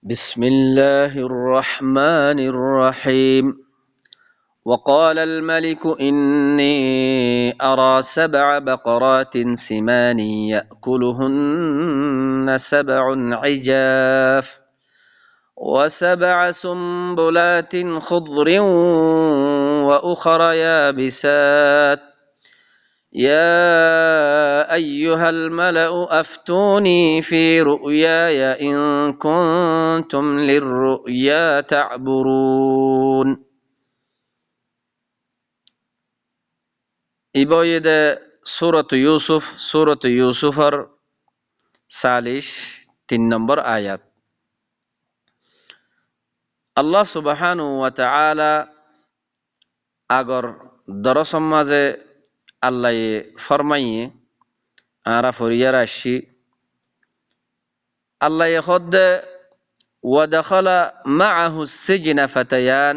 بسم الله الرحمن الرحيم وقال الملك إني أرى 7 بقرات سمان يأكلهن 7 عجاف و7 سنبلات خضر وأخر يابسات يا أيها الملأ أفتوني في رؤياي إن كنتم للرؤيا تعبرون ইবয়েদে সূরাত ইউসুফের 43 নম্বর আয়াত। আল্লাহ সুবহানাহু ওয়া তাআলা আগর দরসম মাঝে আল্লাহ ফরমাইয়ে আরা ফরিয়ার আসি আল্লাহ খদ্দে ওয়াদাখালা মাআহু সিজনা ফাতায়ান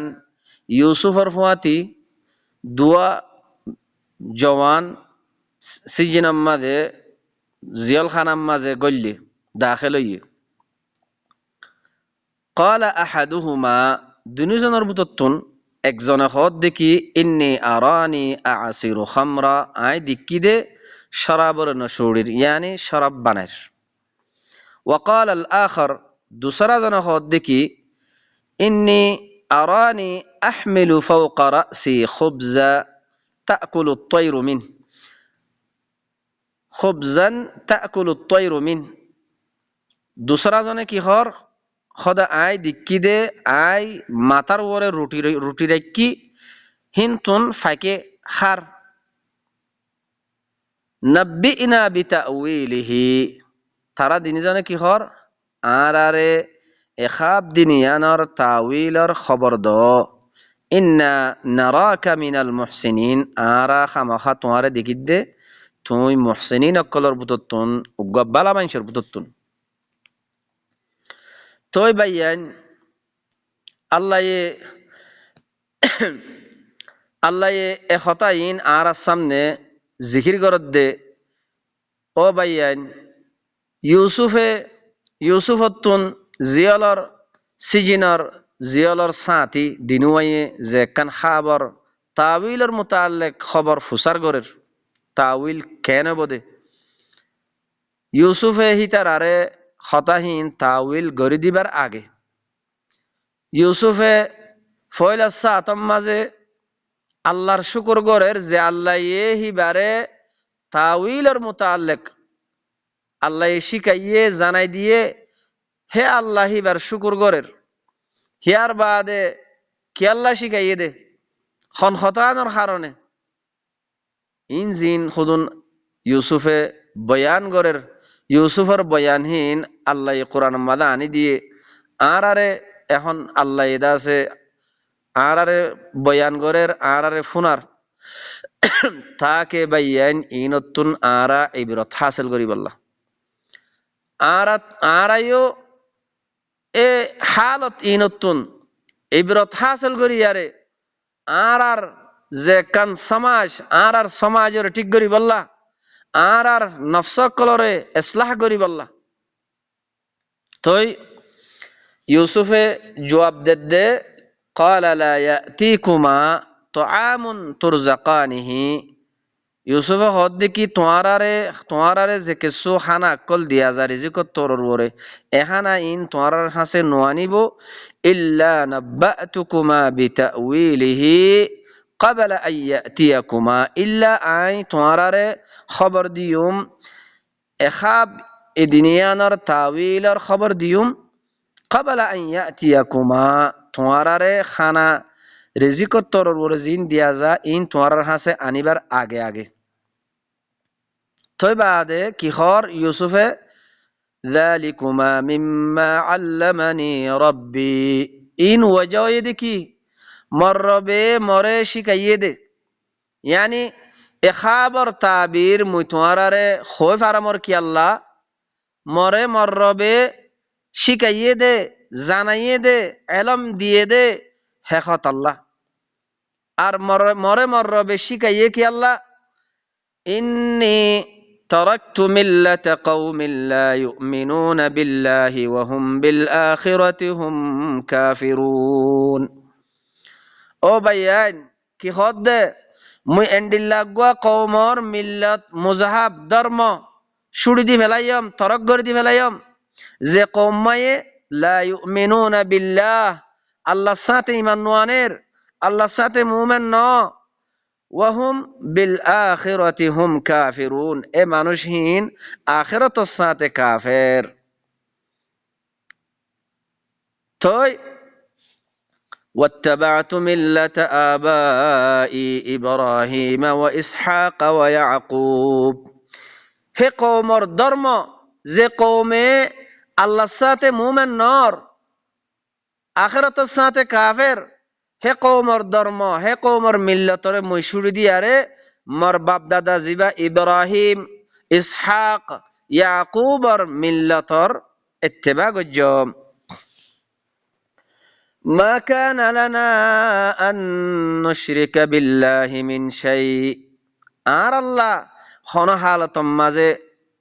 ইউসুফর ফুয়াতি দুয়া জওয়ান সিজনাম মাঝে জিয়ালখানাম মাঝে গল্লি দাখিল হইয়ে ক্বালা আহাদুহুমা দুনিজনের ভিতরতুন একজনে হদ দেখি ইন্নী আরানি আ'সিরু খামরা আই দিক্কি দে শরাবর নশুরির ইয়ানি শরাব বানের। ওয়াকাল আল আখর দুসরা জন হদ দেখি ইন্নী আরানি আহমিলু ফাওকা রাসি খুবজা তাকুলু তয়রু মিন খুবজান তাকুলু তয়রু মিন। দুসরা জনে কি হর খদা আই দিক্কি দে আই মাতার ওরে রুটি রাখি হিনতুন ফাইকে খার নাব্বিনা বিতাউইলিহি তারা দিনিজনে কি হর আর আরে এখাব দিনিয়ানর তাউইলর খবর দ ইন্না নারাকা মিনাল মুহসিনিন আরা খামাখা তোমারে দেখিদ দে তুই মুহসিনিন অকলর বুততুন উগবালা মানসর বুততুন। তোই বাইয়ান আল্লাহ এ হতাইন আর সামনে জিকির করত দে ও বাইয়ান ইউসুফতুন জিয়ালর সিজিনর জিয়ালর সাথী দিনুয়াইয়ে যে কান খাবর তাউইলর মুতাল্লিক খবর ফুসার গরের তাউইল কেন বদে ইউসুফে হিতার আরে হতাহীন তাউইল গরি দিবার আগে ইউসুফে ফয়লা সাতম মাঝে আল্লাহর শুকর গরের যে আল্লাহ হিবারে তাউইলর মুতাল্লিক আল্লাহ শিখাইয়ে জানাই দিয়ে হে আল্লাহ হিবার শুকর গরের হিয়ার বাদে কি আল্লাহ শিখাইয়ে দে খন হতানোর কারণে ইনজিন খুদুন ইউসুফে বয়ান গরের ইউসুফের বয়ানহীন আল্লাহ কোরআন মাদা আনি দিয়ে আর আরে এখন আল্লাহ এদা আছে আর আরে বয়ান গরের আর আরে ফুনার তাকে বাইয়ান ইনতুন আরা ইবরত হাসিল করি বললা আরাইও এ হালত ইনতুন ইবরত হাসিল করি আরে আর যে কান সমাজ আর সমাজের ঠিক করি বললা আর নফস কলরে ইসলাহ করি বললা। তোই ইউসুফে জবাব দে قال لا يأتيكما طعام ترزقانه ইউসুফে হদ দেখি তোমারারে যে কিছু খানা কল দিয়া যা রিজিক তোরর ওরে এখানা ইন তোমার হাসে নোয়ানিব ইল্লা নাব্বাতুকুমা বিতাউইলিহি ক্বাবলা আন ইয়াতিয়াকুমা ইল্লা আই তোমারারে খবর দিউম এখাব এ দুনিয়ার তাউইলর খবর দিউম ক্বাবলা আন ইয়াতিয়াকুমা তোমারারে খানা রিজিক তোরর ওরে জিন দিয়া যা ইন তোমার হাসে আনিবার আগে আগে। তোই বাদে কিহর ইউসুফে যালিকুমা মিম্মা আল্লামানি রব্বি ইন ওয়াজায়ে দেখি মর রবে মরে শিখাইয়ে দে ইয়ানি এ খাবর তাবির মুই তোমারারে খোয় ফারামর কি আল্লাহ মরে মর রবে শিখাইয়ে দে জানাইয়ে দে এলম দিয়ে দে হেখত আল্লাহ আর মরে মর রবে শিখাইয়ে কি আল্লাহ ইন্নি تركت ملة قوم لا يؤمنون بالله وهم بالآخرة هم كافرون. ও ভাইয়ান কি হদ্দে মুই এন্ডিল্লাগুয়া কওমর মিল্লাত মুজাহাব ধর্ম ছুড়ি দি ফেলাইম তরক করে দি ফেলাইম যে কওমায়ে লা ইউমিনুনা বিল্লাহ আল্লাহর সাথে ঈমান নোয়ানের আল্লাহর সাথে মুমিন ন ওয়াহুম বিল আখিরাতি হুম কাফিরুন এ মানুষহীন আখিরাতের সাথে কাফের। তই واتبعت ملة آبائي إبراهيم وإسحاق ويعقوب. হে কওমর ধর্ম যে কওমে আল্লাহর সাথে মুমিন নর আখিরাতের সাথে কাফের হে কওমর ধর্ম হে কওমর মিল্লতরে মুই ছুড়ি দিয়ারে মর বাপ দাদা জিবা ইব্রাহিম ইসহাক ইয়াকুবর মিল্লতর ইত্তেবা গজ্জম। ما كان لنا أن نشرك بالله من شيء আর আল্লাহ হন হালতম মাঝে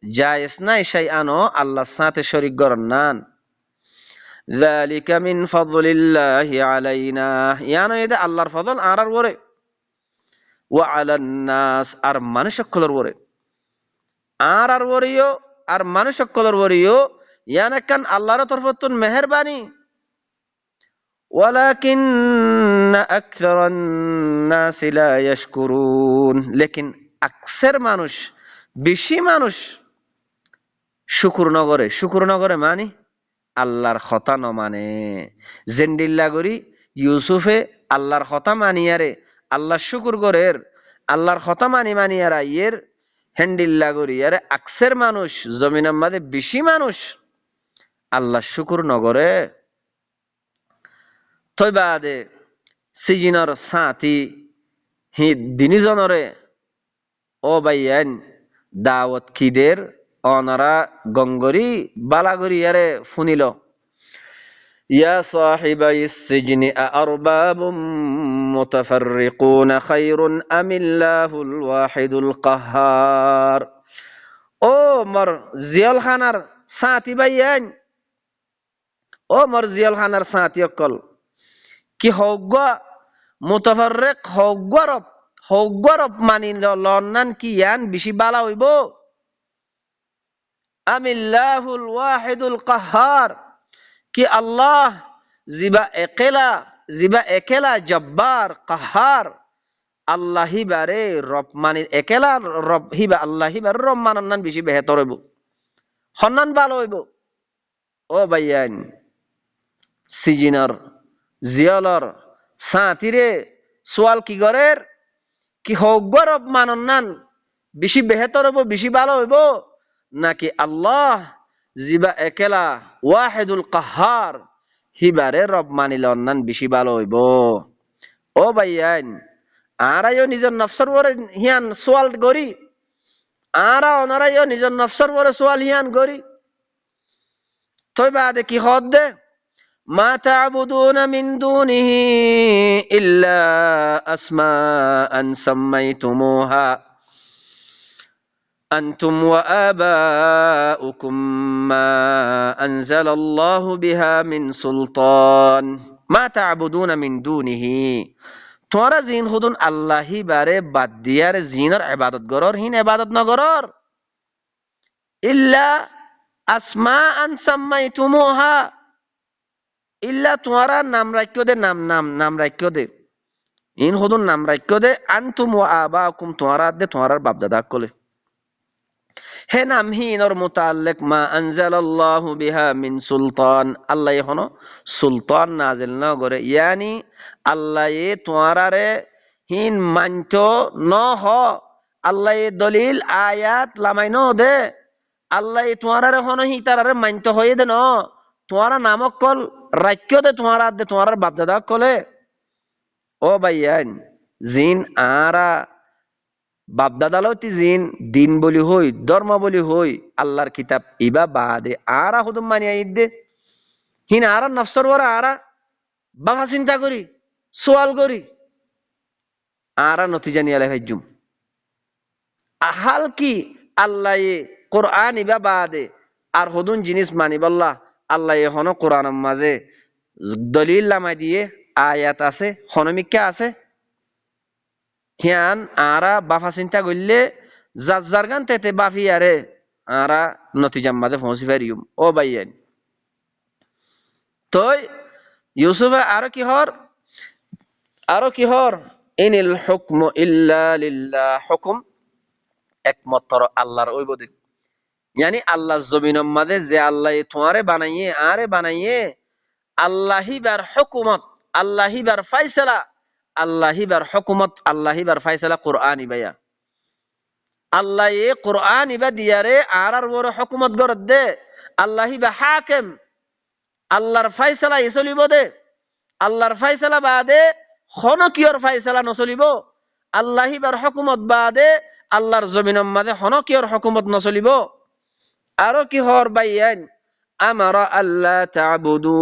জায়েজ নাই শাই আনো আল্লাহর সাথে শরীক গরন নান। ذلك من فضل الله علينا ইয়ানো এদে আল্লাহর ফজল আর ওরে وعلى الناس আর মানুষ সকলের ওরে আর ওরিও আর মানুষ সকলের ওরিও ইয়ানে কান আল্লাহর তরফতুন মেহেরবানি। ولكن أكثر الناس لا يشكرون লেকিন আকসের মানুষ বেশি মানুষ শুকুর নগরে মানি আল্লাহর কথা ন মানে জেন্ডিল্লা গরি ইউসুফে আল্লাহর কথা মানিয়ারে আল্লাহ শুকুর গরের আল্লাহর কথা মানিয়ার আইয়ের হেন্ডিল্লা গরি আরে আকসের মানুষ জমিনের মাঝে বেশি মানুষ আল্লাহ শুকুর নগরে। তই বাদে সিজিনর সাথী হি দিনিজনরে ও বাইয়ান দাওয়াত খিদের অনারা গঙ্গরি বালাগরি আরে ফুনিল ইয়া সাহিবাইস সিজনি আরবাবুম মুতাফাররিকুন খায়রুন আমিল্লাহুল ওয়াহিদুল কাহ্হার। ও মর জিয়াল খানার সাথী বাইয়ান ও মর জিয়াল খানার সাথী অকল কি হৌগা মুতাফাররিক হৌগরব মানি লন্নান কি ইয়ান বেশি বালা হইব আমিল্লাহুল ওয়াহিদুল কাহ্হার কি আল্লাহ জিবা একেলা জব্বার কাহ্হার আল্লাহ হিবারে রব মানি একেলা রব হিবা আল্লাহ হিবার রব মানান্নান বেশি বেহতর হইব হন্নান ভালো হইব। ও ভাইয়ান সিজিনর জিয়ালর সাঁতিরে সোয়াল কি গরের কি হৌগরব মানন্নান বেশি বেহতর হইব বেশি ভালো হইব নাকি আল্লাহ জিবা একেলা ওয়াহিদুল কাহ্হার হিবারে রব মানিল অন্নান বেশি ভালো হইব। ও ভাইয়ান আরাইও নিজের নফসর ওরে হিয়ান সোয়াল গরি আরা অনারাইও নিজের নফসর ওরে সোয়াল হিয়ান গরি। তই বাদে কি হদ দে মা তা'বুদুনা মিন দুনিহি ইল্লা আসমাআন সাম্মাইতুমুহা أنتم وآباؤكم ما أنزل الله بها من سلطان ما تعبدون من دونه তোমরা জিন খুদুন আল্লাহি বারে বাদ দিয়ার জিনের ইবাদত গরর হিন ইবাদত নগরর ইল্লা আসমাআন সাম্মাইতুমুহা ইল্লা তোমরা নাম রাখ্য দে নাম রাখ্য দে ইন খুদুন নাম রাখ্য দে আনতুম ওয়া আবাউকুম তোমরা দে তোমরার বাপ দাদা কলে হে নাম হিনর মুতাল্লিক মা আনজালাল্লাহু বিহা মিন সুলতান আল্লাহ হনো সুলতান নাজিল না করে ইয়ানি আল্লাহ এ তোয়ারারে হিন মানতো ন হ আল্লাহ এ দলিল আয়াত লামাই ন দে আল্লাহ এ তোয়ারারে হনো হি তারারে মানতো হয়ে দে ন তোয়ারা নামক কল রাজ্য দে তোয়ারা দে তোয়ারার বাপ দাদা কলে। ও ভাইয়ান জিন আরা বাপদাদালতি জিন দিন বলি হই ধর্ম বলি হই আল্লাহর কিতাব ইবা বাদে আরা হুদুম মানিয়া ইদ্দে হিন আরা নফসর ওরা আরা বাবা চিন্তা করি সোয়াল করি আরা নতিজা নিয়ালে ভাইজুম আহাল কি আল্লাহ কোরআন ইবা বাদে আর হদুন জিনিস মানি বললা আল্লাহ হন কোরআনের মাঝে দলিল লামাই দিয়ে আয়াত আছে হনমিকা আছে হিয়ান আরা বাফা চিন্তা করলে যার গান তেতে বাফি আরে আরা নতিজাম মাঝে পৌঁছি পারিম ও বাইয়েন তই ইউসুফে আরো কি হর ইনিল হুকমু ইল্লা লিল্লাহ হুকুম একমাত্র আল্লাহর ওই বদিন यानी আল্লাহ জমিনের মাঝে যে আল্লাহ তোমারে বানাইয়ে আরে বানাইয়ে আল্লাহি বার হুকুমত আল্লাহি বার ফাইসালা আল্লাহি বার হুকুমত আল্লাহি বার ফাইসালা কুরআন ইবায়া আল্লাহ এ কুরআন ইবা দিয়ারে আর বড় হুকুমত গরদ দে আল্লাহি বা হাকিম আল্লাহর ফাইসালা ইসলিব দে আল্লাহর ফাইসালা বাদে হনকিয়র ফাইসালা নচলিব আল্লাহি বার হুকুমত বাদে আল্লাহর জমিনের মাঝে হনকিয়র হুকুমত নচলিব আরো কি হর বাইয়ান আমারা আল্লাহ তা'বুদু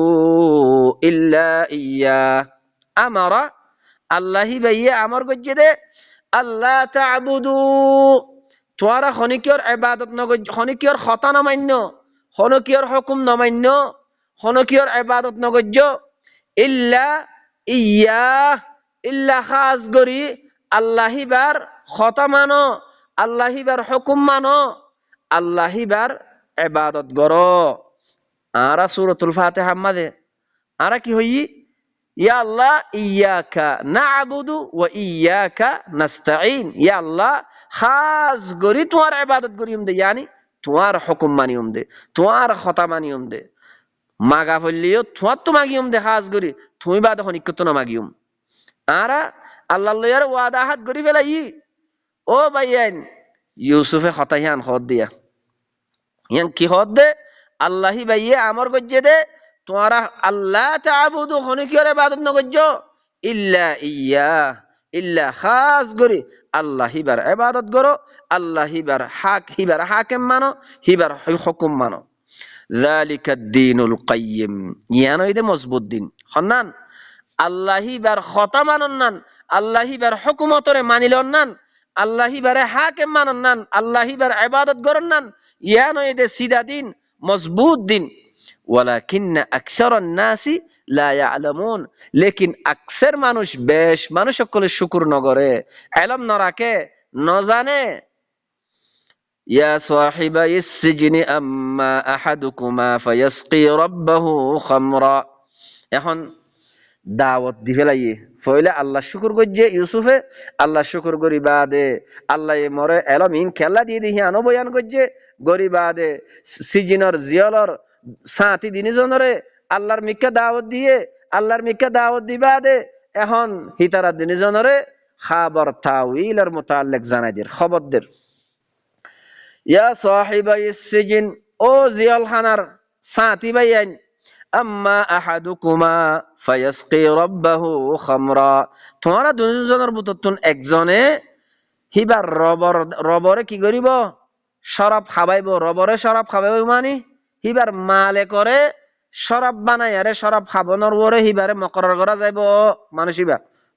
ইল্লা ইয়া আমারা আল্লাহি বাইয়ে আমর গজ্জে দে আল্লাহ তা'বুদু তোরা খনিকিয়র ইবাদত নগজ্জ খনিকিয়র খতা নামান্য খনিকিয়র হুকুম নামান্য খনিকিয়র ইবাদত নগজ্জ ইল্লা ইয়া ইল্লা খাস গরি আল্লাহি বার খতা মানো আল্লাহি বার হুকুম মানো আল্লাহি বার ইবাদত গরো আরা সূরাতুল ফাতিহা মাঝে আরা কি হই ইয়া আল্লাহ ইয়াকা না'বুদু ওয়া ইয়াকা নাস্তাঈন ইয়া আল্লাহ খাস গরি তোমার ইবাদত করিম দে यानी তোমার হুকুম মানিয়ম দে তোমার কথা মানিয়ম দে মাগা ফলিও তোমার তো মাগিয়ম দে খাস গরি তুমি বাদ হনিকত না মাগিয়ম আরা আল্লাহ লয়ার ওয়াদা হাত গরি ফেলাই ও ভাইয়ান ইউসুফে কথা হিয়ান খদ দিয়া ইয়ান কি হদ দে আল্লাহি বাইয়ে আমর গজ্জে দে তোমরা আল্লাহ তা'বুদু খনিকিয়র ইবাদত নগজ্জ ইল্লা ইয়া ইল্লা খাস গরি আল্লাহি বার ইবাদত গরো আল্লাহি বার হাকিম মানো হিবার হুকুম মানো যালিকা দ্বীনুল কাইয়্যিম ইয়ানো ইদে মজবুত দিন হন্নান আল্লাহি বার খতা মানন নান আল্লাহি বার হুকুমতরে মানিলন নান আল্লাহি বারে হাকিম মানন নান আল্লাহি বার ইবাদত গরন নান ইয়ানো ইদে সিধা দিন মজবুত দিন ওয়ালাকিন্না আকসারান নাসি লা ইয়ালামুন লেকিন আকসার মানুষ বেশ মানুষ সকলে শুকর নগরে ইলম নরাকে নজানে ইয়া সাহিবাইস সিজনি আম্মা আহাদুকুমা ফায়াসকি রাব্বাহু খামরা এখন দাওয়াত দি ফেলাইয়ে ফইলে আল্লাহ শুকর গজ্জে ইউসুফে আল্লাহ শুকর গরি বাদে আল্লাহ মরে এলমিন খেলা দিয়ে দিহি আনো বয়ান গজ্জে গরি বাদে সিজনর জিয়লর সাথী দিনিজনরে আল্লাহর মিক্কা দাওয়াত দিবা দে এখন হিতারা দিনিজনরে খাবার তাউইলের মুতাল্লিক জানাই খবর দের ইয়া সাহিবাইস সিজিন ও জিয়ল খানার সাথী ভাইয়ান আম্মা আহাদুকুমা ফায়াসকি রাব্বাহু খামরা তোমরা দুজনের ভিতরতুন একজনে হিবার রবরে কি করিব শরাব খাবাইব রবরে শরাব খাবাইব মানে হিবার মালে করে শরাব বানাই আরে শরাব খাবনর ওরে হিবারে মকরর করা যাইব মানুষ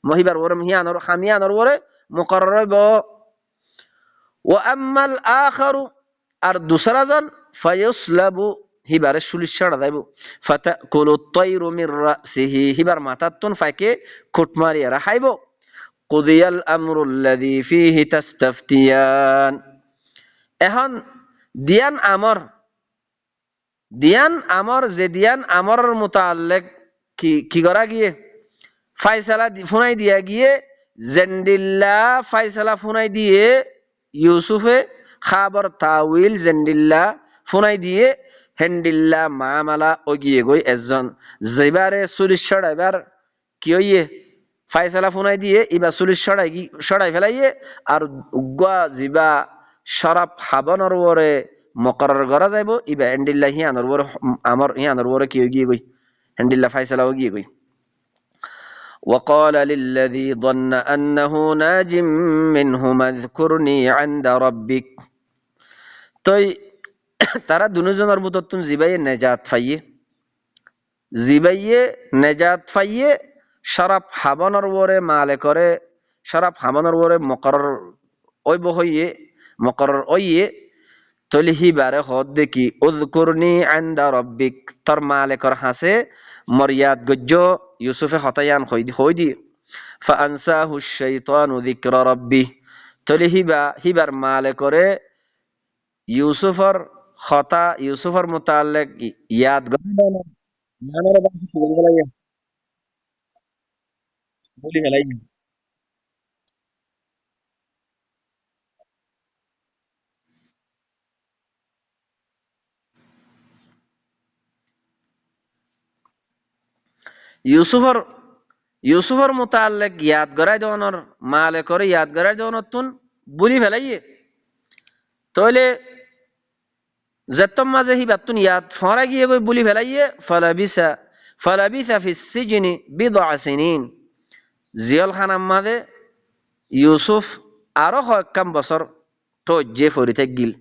হিবার ওরে হিয়ানর খামিয়ানর ওরে মুকরর হইব ওয়া আম্মাল আখারু আর দুসরা জন ফায়ুসলাবু হিবারে শুলিশ ছাড়া যাইব ফাতাকুলু তায়রু মির রাসিহি হিবার মাথাতুন ফাইকে কুটমারি আর খাইব কুদিয়াল আমরুল্লাযী ফীহি তাস্তাফতিয়ান এখন দিয়ান আমর যে দিয়ান আমরের মুতাল্লিক কি করা গিয়ে ফায়সালা ফুনাই দিয়া গিয়ে জেন্ডিল্লা ফায়সালা ফুনাই দিয়ে ইউসুফে খাবার তাউইল জেন্ডিল্লা ফুনাই দিয়ে হেন্ডিল্লা মামালা ওগিয়ে গই একজন যেবারে চুলিশ ছড়াইবার কি হইয়ে ফায়সালা ফুনাই দিয়ে ইবা চুলিশ ছড়াই ফেলাইয়ে আর উগ্গা জিবা শরাব হাবনর ওরে মকরর করা যাইব ইবা হেন্ডিল্লা হিয়ানর ওরে আমর হিয়ানর ওরে কি গিয়ে গই হেন্ডিল্লা ফায়সালা ওগিয়ে গই وقال للذي ظن أنه ناج منهما اذكرني عند ربك তই তারা দুজনের ভিতরতুন জিবাইয়ে নেজাত ফাইয়ে শরাব হাবনর ওরে মালে করে শরাব হাবনর ওরে মকরর ওইব হইয়ে মকরর ওইয়ে তলি হিবারে হদ দেখি উযকুরনি ইনদা রাব্বিক, তোর মালিকর হাসে মরিয়াদ গজ্জ ইউসুফে হতায়ান হই দি ফাআনসাহু শাইতানু যিকরা রাব্বি, তলি হিবার মালিকরে ইউসুফর হতা ইউসুফর মুতাল্লিক ইয়াদ গনা নানার বাসি বলি ফেলাই। ইউসুফর ইউসুফর মুতাল্লিক ইয়াদ গরাই দেওয়ানোর মালিকরে ইয়াদ গরাই দেওয়ানোর তুন বলি ফেলাইয়ে তাহলে যেতম মাঝে হি বাতুন ইয়াদ ফরা গিয়ে গই বলি ফেলাইয়ে ফালাবিসা ফিস সিজনি বিদআ সিনিন, জিয়ল খানাম মাঝে ইউসুফ আরো কয়েককাম বছর টজ্জে ফরিতে গিল।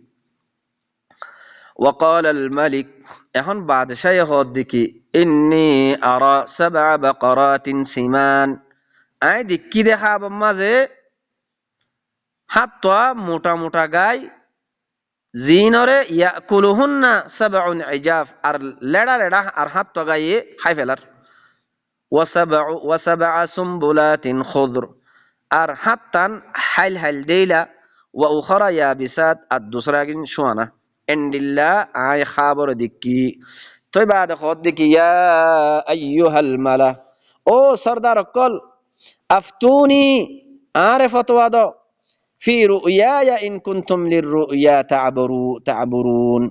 وقال الملك এখন বাদশাহ হদ দেখি ইন্নী আরা সাবআ বাকারাতিন সিমান, আই দেখি দেখা মাঝে হাতটা মোটা মোটা গাই জিনরে ইয়াকুলুহুন্না সাবউন ইজাফ, আর লেড়া লেড়া আর হাতটা গায়ে খাই ফেলার। ওয়াসাবআ সুম্বুলাতিন খুদর, আর হাতটান হাইল হাইল দেইলা, ওয়া উখরা ইয়াবিসাত, আর দুসরা গিন শুয়ানা এন্ডিল্লা আই খাবর দিকি। তই বাদ খদ দিকি ইয়া আইয়ুহাল মালা, ও সরদার অকল, আফতুনি আরে ফতোয়া দাও, ফি রুয়ায়া ইন কুনতুম লিররুয়া তা'বুরুন,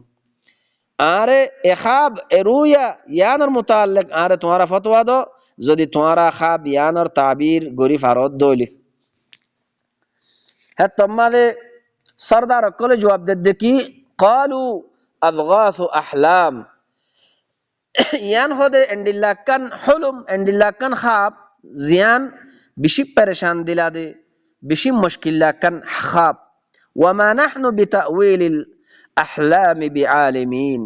আরে এখাব এরুয়া ইয়ানোর মুতাল্লিক আরে তোমারা ফতোয়া দাও, যদি তোমারা খাব ইয়ানোর তাবির গরি ফারত দইলি। হ্যাঁ তোমাদের সরদার অকলে জবাব দে কি ক্বালু আদগাসু আহলাম, ইয়ান হদে এন্ডিল্লাকান হুলুম এন্ডিল্লাকান খাব জিয়ান বেশি পরেশান দিলা দে বেশি মুশকিল্লাকান খাব। ওয়ামা নাহনু বিতাউইলিল আহলামি বিআলিমিন,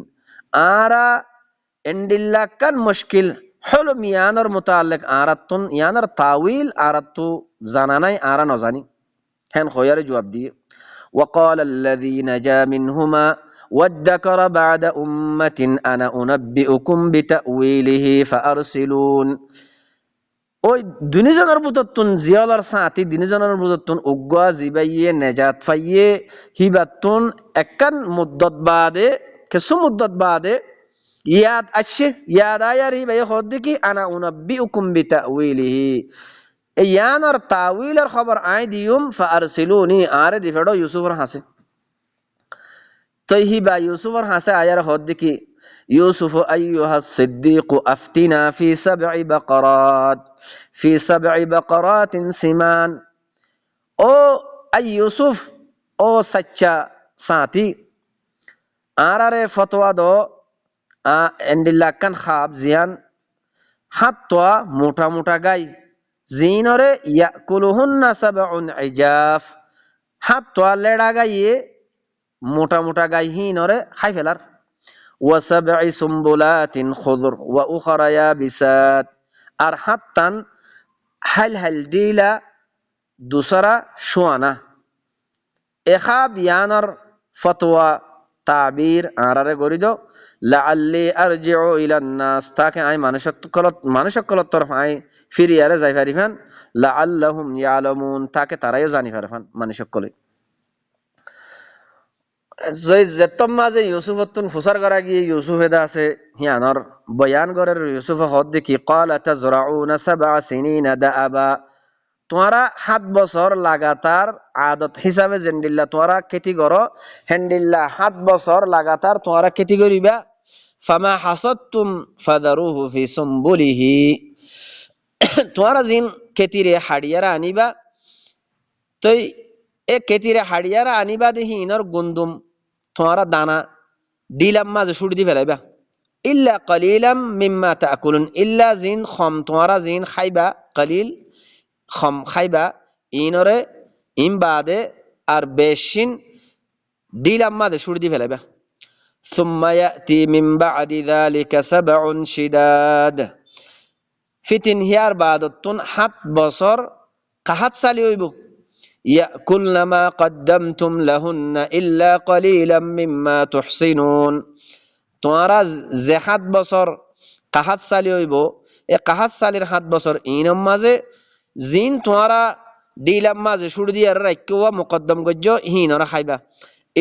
আরা এন্ডিল্লাকান মুশকিল হুলুম ইয়ানোর মুতাল্লিক আরাতুন ইয়ানোর তাউইল আরাতু জানা নাই আরা নজানি। হ্যাঁ খয়ারে জবাব দিয়ে وقال الذي نجا منهما وادكر بعد أمة أنا أنبئكم بتأويله فأرسلون, ওই দুনিজনের বুততুন জিয়ালার সাথী দুনিজনের বুততুন উগ্গা জিবাইয়ে নেজাত ফাইয়ে হিবাতুন একখান মুদ্দত বাদে কিছু মুদ্দত বাদে ইয়াদ আসছে, ইয়াদ আয়ার হিবাই হদ্দি কি আনা উনাব্বিউকুম বিতাউইলিহি, ইয়ানার তাউইলের খবর আই দিউম ফাআরসিলুনি আরে দিফেডো ইউসুফর হাসে। তৈহিবা ইউসুফর হাসে আয়ার হদ্দি কি ইউসুফ আইয়ুহা সিদ্দিক আফতিনা ফি সাবঈ বাকারাতিন সিমান, ও আই ইউসুফ, ও সচ্চা সাথী আরে ফতোয়া দো এন্ডিল্লাকান খাব জিয়ান হাতটা মোটা মোটা গাই জিনরে ইয়াকুলুহুন্না সাবউন ইজাফ, হাতটা লেড়া গাইয়ে মোটা মোটা গাই হিনরে খাই ফেলার। ওয়া সাবঈ সুম্বুলাতিন খুদর ওয়া উখরা ইয়াবিসাত, আর হাতটান হাইল হাইল দিলা দুসরা শুয়ানা। এখাব ইয়ানার ফতোয়া তাবির আরারে গরি দো লাআল্লি আরজিউ ইলান নাস, তাকে আই মানুষকলত তরফ আই ফিরিয়ারে যাই পারিফান, লাআল্লাহুম ইয়ালামুন, তাকে তারাইও জানি পারফান মানুষকলে। যেতম মাঝে ইউসুফতুন ফুসার করা গিয়ে ইউসুফ এদা আছে হিয়ানর বয়ান গরের ইউসুফ হদ দেখি ক্বালা তাজরাউনা সাবআ সিনিনা দাআবা, তোমারা 7 বছর লাগাতার আদত হিসাবে জেন্ডিল্লা তোমারা খেতি করো, হেন্ডিল্লা 7 বছর লাগাতার তোমারা খেতি করিবা। ফামা হাসাদতুম ফাদারুহু ফি সুম্বুলিহি, তোমারা জিন খেতিরে হাড়িয়ারা আনিবা, তই এ খেতিরে হাড়িয়ারা আনিবা দেখি ইনর গুন্দুম তোমারা দানা ডিলাম মাঝে ছুটি দি ফেলাইবা। ইল্লা কালিলাম মিম্মা তাকুলুন, ইল্লা জিন খম তোমারা জিন খাইবা কালিল খম খাইবা ইনরে ইম বাদে আর বেশিন ডিলাম মাঝে ছুটি দি ফেলাইবা। সুম্মা ইয়াতি মিন বাদি যালিকা সাবউন শিদাদ, ফিতিন হিয়ার বাদতুন 7 বছর কাহাত চালি হইব, ইয়াকুলনা মা কদ্দামতুম লাহুন্না ইল্লা কলিলাম মিম্মা তুহসিনুন। তোমরা যে 7 বছর কাহাত চালি হইব, এই কাহাত চালির 7 বছর ইনম মাঝে জিন তোমরা ডিলাম মাঝে সুড় দিয়ে রাখিও মুকদ্দম গজ্জ হিনরা খাইবা।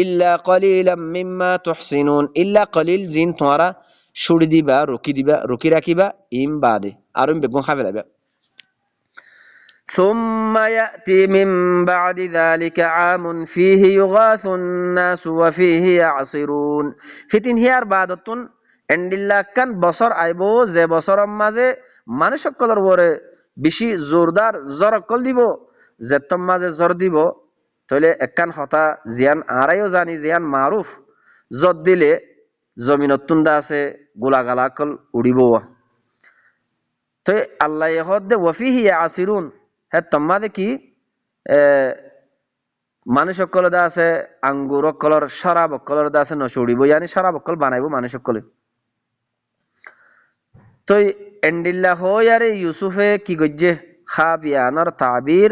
ইল্লা কলিলাম মিম্মা তুহসিনুন, ইল্লা কলিল জিন তোমরা সুড় দিবা, রুকি রাখিবা ইম বাদে আর বেগুন খাবে লাগবে। ثم يأتي من بعد ذلك عام فيه يغاث الناس وفيه يعصرون। ফিতিন হিয়ার বাদতুন এন্ডিল্লা কান বছর আইবো, যে বছরের মাঝে মানুষ সকলের ওরে বেশি জোরদার জ্বর অকল দিব, যে তোর মাঝে জ্বর দিব তাহলে একখান হতা জিয়ান আড়াইও জানি জিয়ান মারুফ জ্বর দিলে জমিনতুন দা আছে গোলাগালা কল উড়িব। তো আল্লাহ হদ্দে ওয়াফিহি আসিরুন, হ্যাঁ তোমাদের কি মানুষ সকল দা আছে আঙ্গুর অকলর শরাব অকলর দা আছে নচুড়িব, ইয়ানি শরাব অকল বানাইব মানুষ সকলে। তো এন্ডিল্লা হই আরে ইউসুফে কি গজ্জে খাবিয়ানর তাবির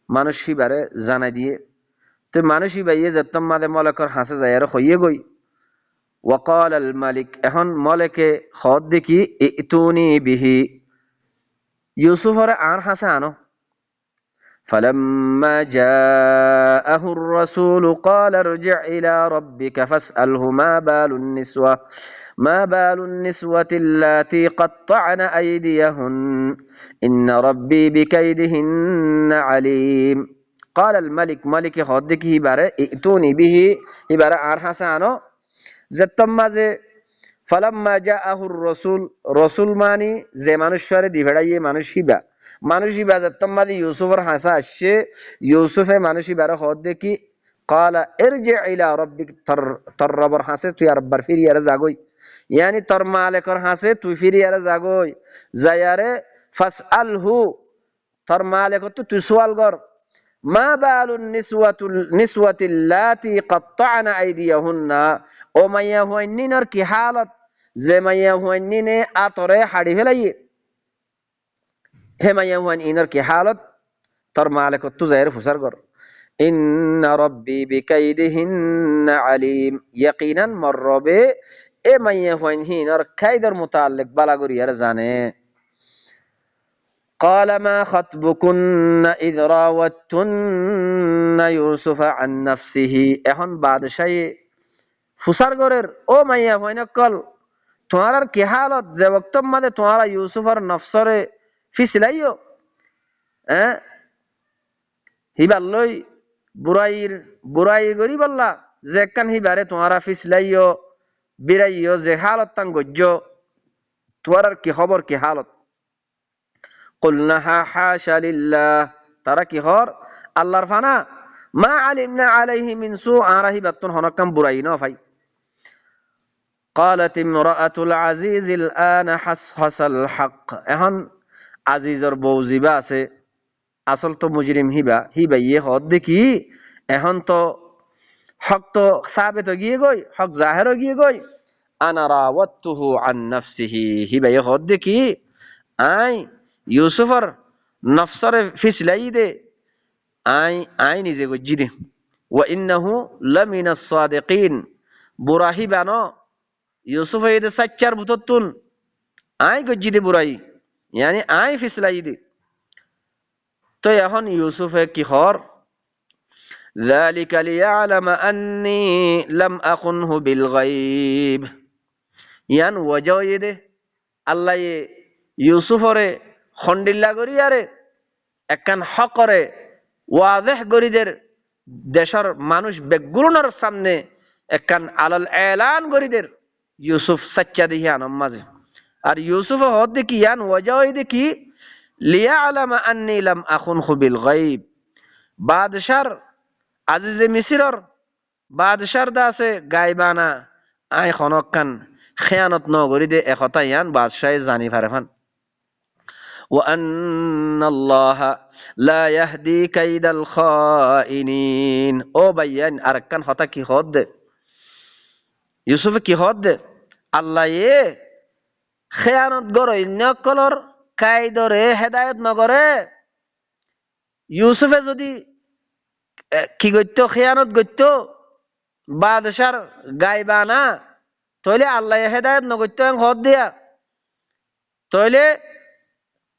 মানুষ হিবারে জানাই দিয়ে। তো মানুষ হিবাইয়ে যে তোমাদের মলকর হাসে যায় আর হইয়ে গই। ওয়াকাল আল মালিক, এখন মলেকে খদ দেখি ইতুনি বিহি, ইউসুফরে আর হাসে আনো। فلما جاءه الرسول قال ارجع إلى ربك فاسأله ما بال النسوة اللاتي قطعن أيديهن إن ربي بكيدهن عليم. قال الملك، ملك خدك هبارة ائتوني به، هبارة أرحسانو زتما زي فلما جاءه الرسول، رسول ماني زي মানুষরে দিভড়াইয়ে মানুষই বাজার তোমাদের ইউসুফের হাসা আসছে। ইউসুফে মানুষই বারো হদ দেখি কালা ইরজি ইলা রব্বিক, তোর রবর হাসে তুই আর বার ফিরিয়ারে যাগই, ইয়ানি তোর মালিকর হাসে তুই ফিরিয়ারে যাগই যায়ারে ফাসআলহু, তোর মালিক তো তুই সওয়াল কর। মা বালুন নিসওয়াতিল্লাতি কাত্তা'না আইদিয়াহুন্না, ও মাইয়া হুয়াইনিনর কি হালত যে মাইয়া হুয়াইনিনে আতরে হাড়ি ফেলাইয়ে, হে মাইয়া হুয়াইন ইনর কি হালত তোর মালিক তো যায়ের ফুসার কর। ইন্না রব্বি বিকাইদিহিন্না আলিম, ইয়াকিনান মর রবে এ মাইয়া হুয়াইন হিনর কাইদার মুতাল্লিক বালাগুরিয়ার জানে। قال ما خطبكن إذ راوتن يوسف عن نفسه, এখন বাদশাহ ফুসার গরের ও মাইয়া হইনকল তোমার কি হালত যে বক্ত মাদে তোমারা ইউসুফের নফসরে ফিসলাইও, হ্যাঁ হিবার লই বুড়াই গরি বললা যে কান হিবারে তোমারা ফিসলাইও বিরাইও যে হালত তান গজ্য তোমার কি খবর কি হালত। قلنا حاشا لله, তারা কি হর আল্লাহর ফানা, মা আলিমনা আলাইহি মিন সু, আরাহি বাতুন হনকাম বুরাই না ভাই। قالت امرأة العزيز الآن حصحص الحق, এখন আজিজর বউ জিবা আছে আসল তো মুজরিম হিবা ইয়ে হদ দেখি এখন তো হক তো সাবেত গিয়ে গই, হক জাহের গিয়ে গই। আনা রাওয়াতুহু আন নাফসিহি, হিবা ইয়ে হদ দেখি আই ইউসুফর নফসরে ফিসলাই দে, আই নিজে গজ্জি দে। ওয়া ইন্নাহু লামিনাস সাদিকিন, বুরাহি বানো Yusuf এদে Sachar ভুততুন I গজ্জি they বুরাই, ইয়ানি I ফিসলাই দে। তো এখন ইউসুফে কি হর যালিকা লিয়ালামা আন্নী লাম আকুনহু বিল গায়ব, ইয়ান ওয়াজাও দে আল্লাহ ইউসুফরে খন্ডিল্লা করি আরে একখান হকরে ওয়াদেহ গরিদের দেশের মানুষ বেগুনের সামনে একখান আলাল এলান গরিদের ইউসুফ সাচ্চা দেখি আনম মাঝে। আর ইউসুফ হদ দেখি ইয়ান ওয়াজাও দেখি লিয়ালামা আন্নী লাম আকুনহু বিল গায়ব, বাদশার আজিজে মিসিরর বাদশার দা আছে গায়বানা আই খনকান খেয়ানত ন গরি দে একথা ইয়ান বাদশাহ জানি ফারেফান। وأن الله لا يهدي كيد الخائنين, ও ভাইয়ান আরেকখান হতা কি হদ দে ইউসুফে কি হদ দে আল্লাহ এ খেয়ানত গরই নকলর কায়দরে হেদায়ত নগরে। ইউসুফে যদি কি করতো, খেয়ানত করতো, বাদশার গাইবানা, তইলে আল্লাহ হেদায়ত নগত্য হদ দিয়া, তইলে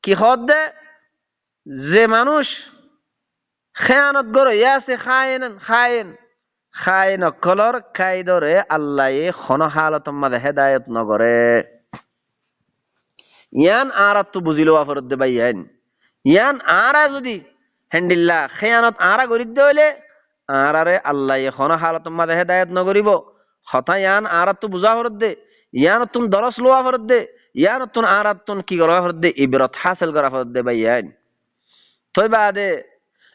কি হদ দে, যে মানুষ খেয়ানত গরইয়া আছে, খায়েন অকলর কাইদরে আল্লাহ খন হালত মাদে হেদায়ত নগরে। ইয়ান আর তো বুঝিল আফরত দে বাইয়ান, ইয়ান আরা যদি হেন্ডিল্লা খেয়ানত আরা গরিব দে হইলে আরারে আল্লাহ খন হালত মাদে হেদায়ত নগরিব। হতা ইয়ান আর তো বুঝা ফরত দে, ইয়ান তুন দরস লোয়া ফরত দে, ইয়ান তুন আর তুন কি করা ফরত দে, ইবরত হাসিল করা ফরত দে বাইয়ান। তই বাদে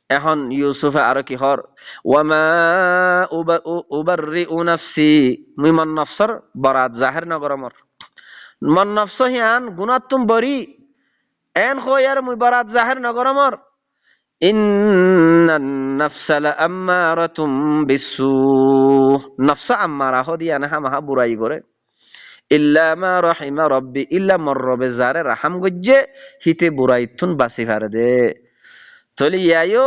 এখন ইউসুফে আর কি হর, ওয়ামা উবাররিউ নাফসি, মুই মন নফসর বরাত জাহির নগর মর, মন নফস হিয়ান গুনাত তুম বরি, এন খোয়ার মুই বরাত জাহির নগর মর। ইন্নান নাফসা লাআম্মারাতুম বিসসু, নফস আম্মারা হদিয়ান হামাহা বুরাই করে। ইল্লা মা রাহিমা রব্বি, ইল্লা মর রবে জারে রাহাম গজ্জে হিতে বুরাইতুন বাসি ফারে দে। তলি ইয়ায়ো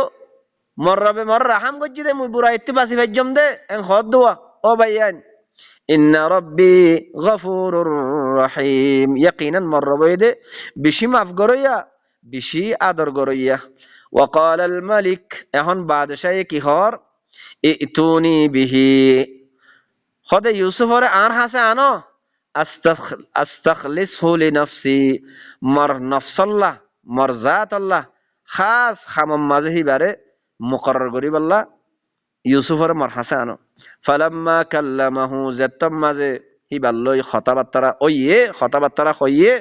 মর রবে মর রাহাম গজ্জে দে মুই বুরাইতে বাসি ফাইজম দে এন হদ দোয়া ও বাইয়ান। ইন্না রব্বি গফুরুর রহিম, ইয়াকিনান মর রবে দে বেশি মাফ গরইয়া, বেশি আদর গরইয়া। ওয়াকাল আল মালিক, এখন বাদশাহ কি হর, ইতুনি বিহি, হদে ইউসুফরে আর হাসে আনো, আস্তাখলিসহু লিনাফসি, মর নফসাল্লাহ মর জাতাল্লাহ খাস খামম মাঝে হিবারে মুকরর করিব আল্লাহ ইউসুফরে মর হাসে আনো। ফালাম্মা কাল্লামাহু, যেতম মাঝে হিবাল্লই কথাবার্তারা ওইয়ে, কথাবার্তারা হইয়ে,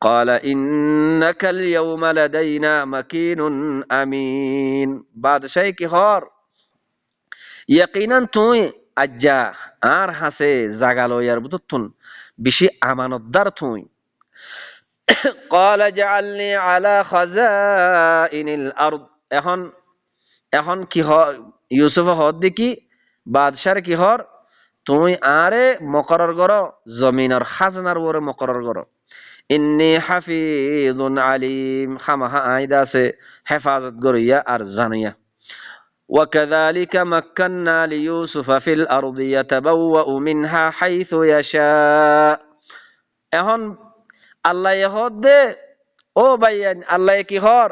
ক্বালা ইন্নাকাল ইয়াউমা লাদাইনা মাকিনুন আমিন, বাদশাহ কি হর, ইয়াকিনান তুই আজ্জা আর হাসে জাগালো ইয়ার বুতুন বেশি আমানতদার তুই। ক্বালা জাআলনি আলা খাযাইনিল আরদ, এখন এখন কি হয় ইউসুফ হদ দেখি বাদশার কি হর, তুই আরে মকরর গর জমিনের খাজনার ওরে মকরর গর। ইন্নী হাফিজুন আলিম, খামাহা আইদা আছে হেফাজত গরিয়া আর জানিয়া। وكذلك مكنا ليوسف في الأرض يتبوأ منها حيث يشاء, এখন আল্লাহ হদ দে ও বাইয়ান, আল্লাহ কি হর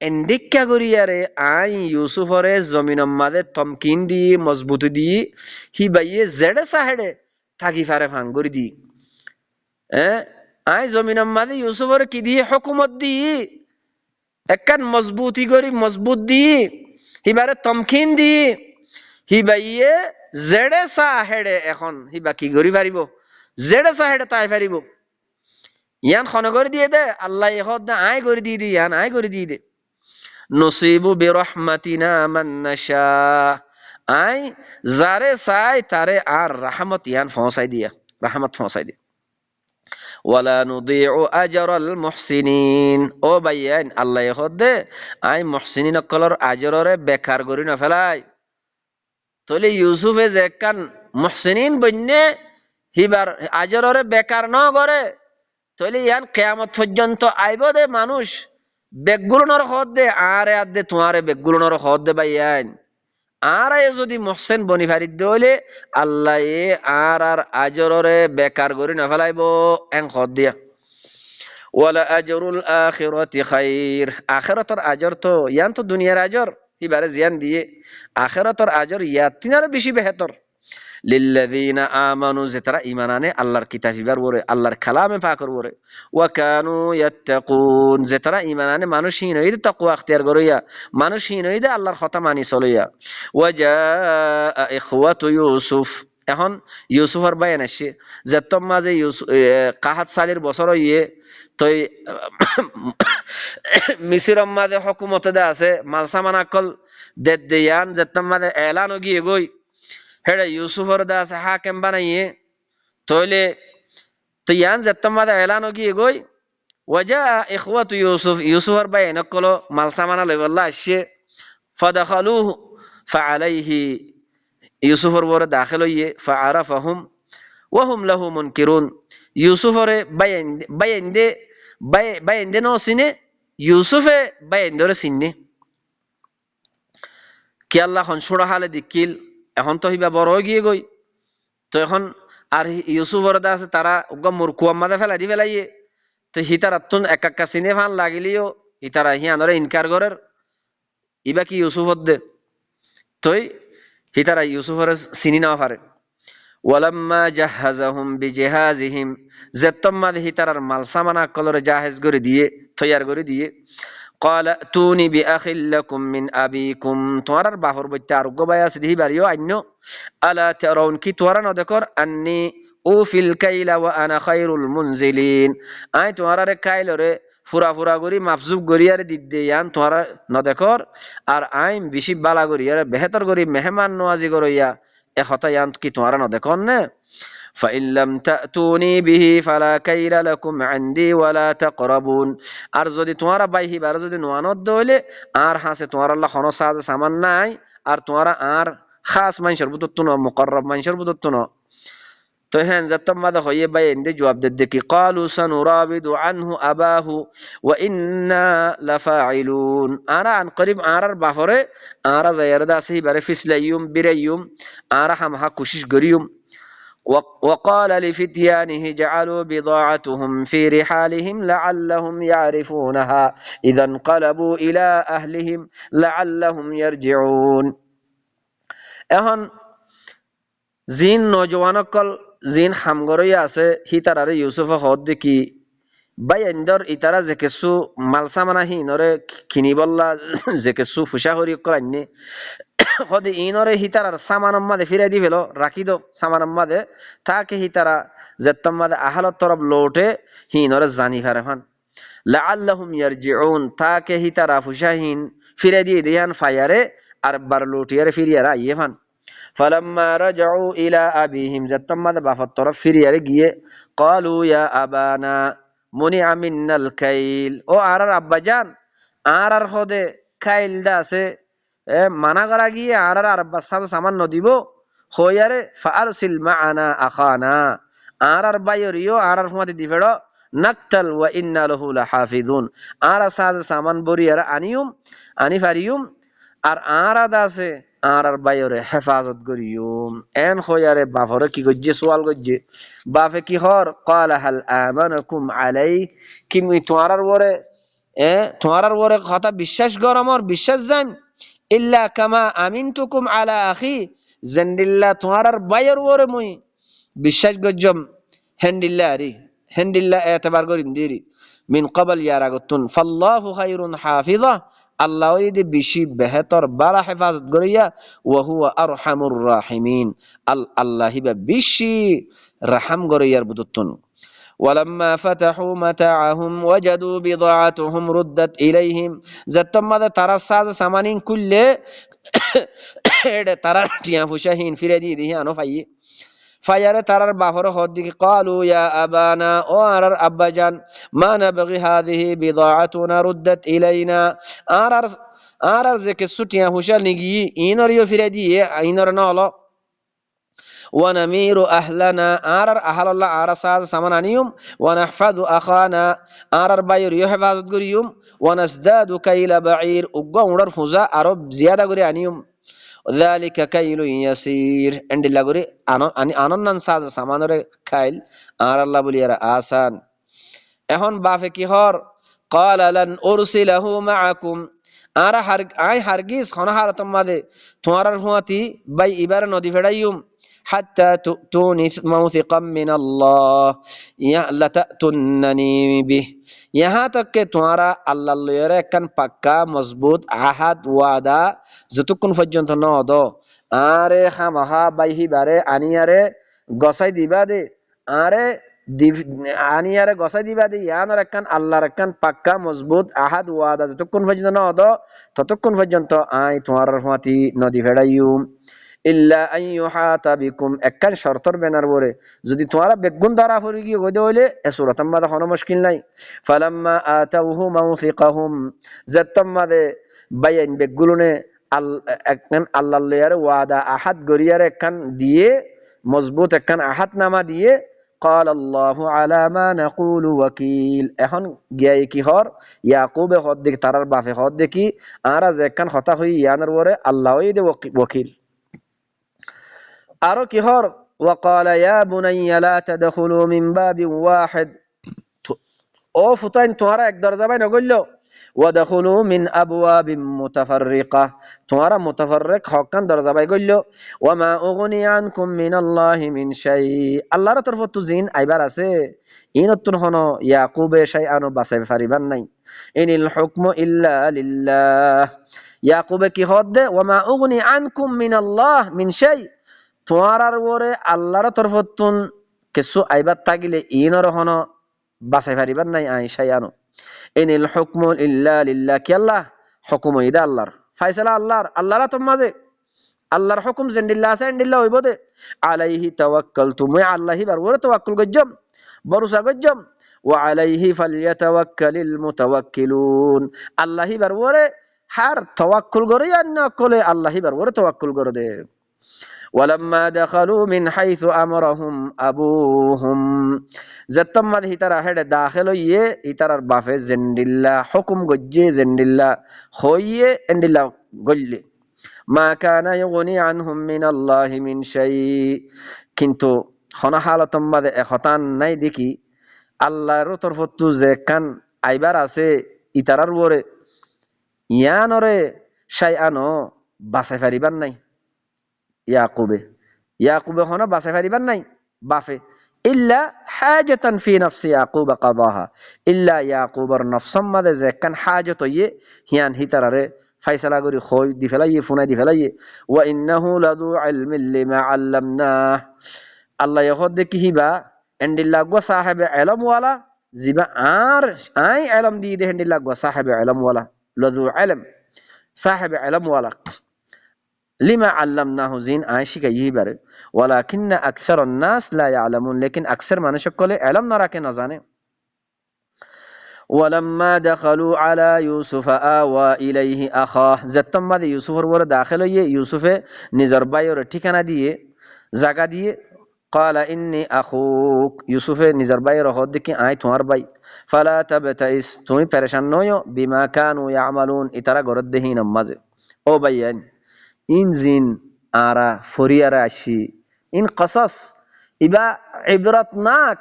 এন্ডিক্কা করিয়ারে আই ইউসুফরে জমিনের মাঝে তমকিন দি মজবুত দি হি বাইয়ে জেডে সাহেডে থাকি ফারে ফাঙ্গুরি দি, আই জমিনের মাঝে ইউসুফরে কি দিয়ে হুকুমত দি একখান মজবুতি করি, মজবুত দি হিবারে তমকিন দি হিবাইয়ে জেডে সাহেডে এখন হিবা কি করি পারিব, জেডে সাহেডে তাই পারিব। ইয়ান খন করে দিয়ে দে আল্লাহ হদ দে আয় করে দিয়ে দি, ইয়ান আয় করে দিয়ে দে। নসিবু বিরহমাতিনা মান নাশা, আই যারে চাই তারে আর রাহমত ইয়ান পৌঁছাই দিয়া, রাহমত পৌঁছাই দিয়া। ওয়ালা নুদিউ আজরাল মুহসিনিন, ও বাইয়ান আল্লাহ হদ দে আই মুহসিনিন অকলর আজররে বেকার করি না ফেলাই। তলে ইউসুফে যে কান মুহসিনিন বন্যে হিবার আজররে বেকার ন করে, তলে ইয়ান কিয়ামত পর্যন্ত আইব দে মানুষ বেগুলনর হদ দে আরে আর দে তোমারে বেগুলনর হদ দে বাইয়ান। আর যদি মুহসিন বনি ফারিদ দলে আল্লাহ আর আর আজররে বেকার করি না ফেলাইব এং হদ দিয়া। ওয়ালা আজরুল আখিরাতি খাইর, আখিরাতর আজর তো ইয়ান তো দুনিয়ার আজর হিবারে জিয়ান দিয়ে, আখিরাতর আজর ইয়া তিনারে বেশি বেহতর। লিল্লাযিনা আমানু, যে তারা ঈমান আনে আল্লাহর কিতাব হিবার ওরে, আল্লাহর কালামে পাকের ওরে। ওয়া কানু ইয়াত্তাকুন, যে তারা ঈমান আনে মানুষহীন হইতে তাকওয়া ইখতিয়ার করিয়া, মানুষহীন হইতে আল্লাহর কথা মানি চলিয়া। ওয়া জাআ ইখওয়াতু ইউসুফ, এখন ইউসুফর বায়ান আসছে যে তোম মাঝে ইউসুফ কাহাত সালের বছর ইয়ে তই মিসিরম মাঝে হুকুমতে দে আছে মালসামান আকল দে দেয়ান যে তোম মাঝে এলান গিয়ে গই হেডে ইউসুফর দে আছে হাকেম বানাইয়ে, তইলে তো ইয়ান যে তোম মাঝে এলান গিয়ে গই। ওয়াজা ইখওয়াতু ইউসুফ, ইউসুফর বায়ান কলো মালসামানা লইবল্লা আসছে। ফাদাখালুহু ফাআলাইহি, ইউসুফর বরে দাখিল হইয়ে ফাআরাফাহুম ওয়া হুম লাহু মুনকিরুন, ইউসুফরে বাইন্দে ন সিনে, ইউসুফে বাইন্দরে সিনে। কি আল্লাহ হন ছোড়া হালে দিকিল এখন তো হিবা বড় হয়ে গিয়ে গই তো এখন আর ইউসুফ ওরদা আছে তারা উগ্র মুরকুয়াম মাদে ফেলাই দি ফেলাইয়ে তো হিতার আত্তুন এক একা সিনে ফান লাগিলিও হিতারা হিয়ানরে ইনকার করের ইবা কি ইউসুফ দে তই হিতারা ইউসুফরে চিনি না পারে ওয়ালাম্মা জাহাজাহুম বিজিহাজিহিম যেতম্মাদ হিতারার মাল সামানা কলরে জাহেজ করে দিয়ে তৈয়ার করে দিয়ে قال ائتوني بأخ لكم من أبيكم توارر باهر بيت আরোগ্য বাই আছে দিহি বাড়িও আন্য আলা তারাউন কি তোরা না দেখর আন্নি উফিল কাইলা ওয়া আনা খায়রুল মুনজিলিন আই তোরারে কাইলরে ফুরা ফুরা করি মাফজুব করি আর দিদ্দে ইয়ান তোরা না দেখর আর আইম বেশি বালা করি আর বেহতর করি মেহমান নওয়াজি করইয়া এ হতা ইয়ান কি তোরা না দেখর না فإن لم تأتوني به فلا كيل لكم عندي ولا تقربون আর যদি তোমারা বাইহি বার যদি নোয়ানত দইলে আর হাসে তোমার আল্লাহ খনো সাজ সামান নাই আর তোমারা আর খাস মানুষের বুতত্ব ন মুকররব মানুষের বুতত্ব ন তো হ্যাঁ যতম মাদা হইয়ে বাই এন্ডে জবাব দে দেখি ক্বালু সানুরাবিদু আনহু আবাহু ওয়া ইন্না লাফাইলুন আরা আন করিব আরার বাহরে আরা জায়রদা আসি বারে ফিসলাইয়ুম বিরাইয়ুম আরা হামহা কোশিশ করিয়ুম وقال لفتيانه جعلوا بضاعتهم في رحالهم لعلهم يعرفونها إذا انقلبوا إلى أهلهم لعلهم يرجعون এখন জিন নজওয়ানকল জিন হামগরই আছে হিতারারে ইউসুফ হদ দেখি বাই এন্দর ইতারা যে কিছু মালসামানা হিনরে কিনিবল্লা যে কিছু ফুসা হরি করান্নে হদে ইনরে হিতারার সামানম্মাদে ফিরে দি ফেলো রাখি দো সামানম্মাদে তাকে হিতারা যেতম্মাদে আহালত তরফ লোটে হিনরে জানি ফারে ফান লাআল্লাহুম ইয়ারজিউন তাকে হিতারা ফুসাহিন ফিরে দিয়ে দিয়ান ফায়ারে আর বার লোটিয়ারে ফিরিয়ারা আইয়ে ফান ফালাম্মা রাজাউ ইলা আবিহিম যেতম্মাদে বাফার তরফ ফিরিয়ারে গিয়ে ক্বালু ইয়া আবানা মুনিআ মিন্নাল কাইল ও আরার আব্বাজান আরার হদে কাইলদা আছে মানা করা গিয়ে আর আব্বাস সামান্য দিব হইয়ারে ফারসিল মাআনা আখানা আর বাইরিও আর ফুমাতে দিবেড় নাকতাল ওয়া ইন্না লাহু লাহাফিজুন আর সাজ সামান বরিয়ার আনিয়ুম আনি ফারিয়ুম আর দাসে আর বাইরে হেফাজত করিয়ুম এন হইয়ারে বাফরে কি গজ্জে সওয়াল গজ্জে বাফে কি হর ক্বালা হাল আমানাকুম আলাই কিমি তোয়ারার ওরে তোয়ারার ওরে কথা বিশ্বাস কর আমার বিশ্বাস জান ইল্লা কামা আমিনতুকুম আলা আখি জান্দিল্লা তোমার বাইর ওরে মুই বিশ্বাস গজ্জম হেন্ডিল্লা এতবার করিম দিরি মিন ক্বাবল ইয়ার আগতুন ফাল্লাহু খায়রুন হাফিজা আল্লাহ ইদি বেশি বেহতর বালা হেফাজত করিয়া ওয়া হুয়া আরহামুর রাহিমিন আল্লাহিবা বেশি রাহাম করিয়ার বুদতুন ولما فتحوا متاعهم وجدوا بضاعتهم ردت إليهم زتما ترى ساز سامانين كل ترى تيا فشاهين في ردي دي أنا فيا ترى بافر خدك قالوا يا أبانا وأرر أبجان ما نبغي هذه بضاعتنا ردت إلينا أرر زك السوتيا فشال نجي إنور يفردي إنور نالا ونمير أهلنا آرر أهل الله آرساز سمنانيوم ونحفظ أخانا آرر باير يحفظ قريوم ونزداد كيل بعير وقومر فزا أرب زيادة قريانيوم ذلك كيل يسير عند الله قري أنا ننساز سمانور كيل آرر الله بلير آسان এখন বাফে কি হর قال لن أرسله معكم আরা হারগিজ খনাহার তোমাদে তোমার হুয়াতি বাই ইবার নদী ফেড়াইয়ুম حتى تؤتوني موثقا من الله لتأتونني به यहाँ तक के तुम्हारा अल्लाह लेरे कन पक्का मजबूत आहद वादा जतुकुन পর্যন্ত ন দো আরে খামাহা বাইহি বারে আনিয়ারে গসাই দিবা দে আরে আনিয়ারে গসাই দিবা দে ইয়ানোর একখান আল্লাহর একখান পাক্কা মজবুত আহাদ ওয়াদা যতক্ষণ পর্যন্ত ন দো ততক্ষণ পর্যন্ত আই তোমার রহমতি নদী ফেড়াইয়ুম ইল্লা আন ইউহাতা বিকুম একখান শর্তর বেনার বরে যদি তোমারা বেগুন দ্বারা ফরি গিয়ে গদে হইলে এ সূরাতাম মাদা কোনো মুশকিল নাই ফালাম্মা আতাউহু মাওফিকাহুম জাত্তাম মাদে বাইন বেগুলনে একখান আল্লাহর ওয়াদা আহাদ গরিয়ার একখান দিয়ে মজবুত একখান আহাদ নামা দিয়ে قال الله على ما نقول وكيل এখন গিয়ে কি হর ইয়াকুবে হদ দেখি তারার বাপে হদ দেখি আরা যেখান কথা হই ইয়ানের ওরে আল্লাহই দে ওকিল আরো কি হর وقال يا بني لا تدخلوا من باب واحد ও ফুতাইন তোমারা এক দরজা বাই নগল্য ওয়াদখুলু মিন আবওয়াবিম মুতাফাররিকা তোমারা মুতাফাররিক হকান দরজা বাই গল্য ওয়ামা উগনি আনকুম মিনাল্লাহি মিন শাই আল্লাহর তরফ তো জিন আইবার আছে ইনতুন হনো ইয়াকুবে শাইআনো বাসাই ফারিবান নাই ইনিল হুকমু ইল্লা লিল্লাহ ইয়াকুবে কি হদ দে ওয়ামা উগনি আনকুম মিনাল্লাহ মিন শাই তোমার ওরে আল্লাহর তরফ তুন কিছু আইবার তাগিলে ইনর হনো বাসাই ফারিবার নাই আইসাই আনো ইনিল হুকমু ইল্লা লিল্লাহ কি আল্লাহ হুকুম ইদা আল্লাহর ফায়সালা আল্লাহর আল্লাহর তো মাঝে আল্লাহর হুকুম জেন্ডিল্লাহ আছে এন্ডিল্লাহ হইব দে আলাইহি তাওয়াক্কালতু মুই আল্লাহি বার ওরে তাওয়াক্কুল গজ্জম ভরসা গজ্জম ওয়া আলাইহি ফালইয়াতাওয়াক্কালিল মুতাওয়াক্কিলুন আল্লাহি বার ওরে হার তাওয়াক্কুল করে আর না কলে আল্লাহি বার ওরে তাওয়াক্কুল করে দে ولما دخلوا من حيث امرهم ابوهم زتم هترا هد داخل يه هترا بافه زندilla حكم گجه زندilla خويه اندilla گلي ما كان يغني عنهم من الله من شيء কিন্তু খনা হালাতম মাদে এখতান নাই দেখি আল্লাহর তরফতু যে কান আইবার আছে ইতারার ওরে ইয়ানরে শাইআনো বাসাই ফারিবার নাই ইয়াকুবে হনো বাসাই ফারিবার নাই বাফে ইল্লা হাজাতান ফি নফসি ইয়াকুব কাদাহা ইল্লা ইয়াকুবর নফসম মাদে যে কান হাজত ইয়ে হিয়ান হিতারারে ফাইসালা করি খই দি ফেলাইয়ে ফুনাই দি ফেলাইয়ে ওয়া ইন্নাহু লাযু ইলমিন লিমা আল্লামনাহ আল্লাহ ইহদ দেখি হিবা এন্ডিল্লা গো সাহেবে ইলম ওয়ালা জিবা আর আই ইলম দি দে এন্ডিল্লা গো সাহেবে ইলম ওয়ালা লাযু ইলম সাহেবে ইলম ওয়ালা لما علمناه زين عايشي كيبر ولكن أكثر الناس لا يعلمون لكن أكثر ما نشكل علم نراك نزانه ولما دخلوا على يوسف آوى إليه أخاه زتم ماذا يوسف ور داخل يوسف نزر بايور ٹھکانہ دیے جگہ دیے قال إني أخوك يوسف نزر بايور خود کی آئی تمہار بائی فلا تبتئس تمہیں پریشان نویو بما كانوا يعملون اترا گرد دہی نماز او بيان إن زين آرا فريارا أشي إن قصص إبا عبرت ناك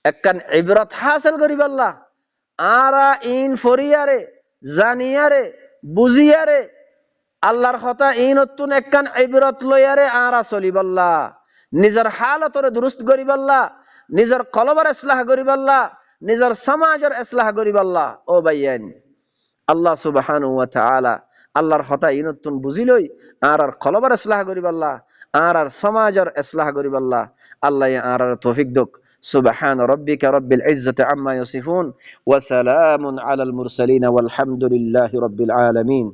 أكن عبرت حاصل قريب الله آرا إن فريارا زانيارا بوزيارا الله رخطا إن اتون أكن عبرت ليارا آرا صليب الله نزر حالة درست قريب الله نزر قلبر إصلاح قريب الله نزر سماجر إصلاح قريب الله أو بيان الله سبحانه وتعالى আল্লাহর হতা ইনতুন বুঝিলই আর কলবার ইসলাহ করিব আল্লাহ আর সমাজের ইসলাহ করিব আল্লাহ আল্লাহ আর তৌফিক দক সুবহান রাব্বিকা রাব্বিল ইজ্জাতি আম্মা ইয়াসিফুন ওয়া সালামুন আলাল মুরসালিন ওয়াল হামদুলিল্লাহি রাব্বিল আলামিন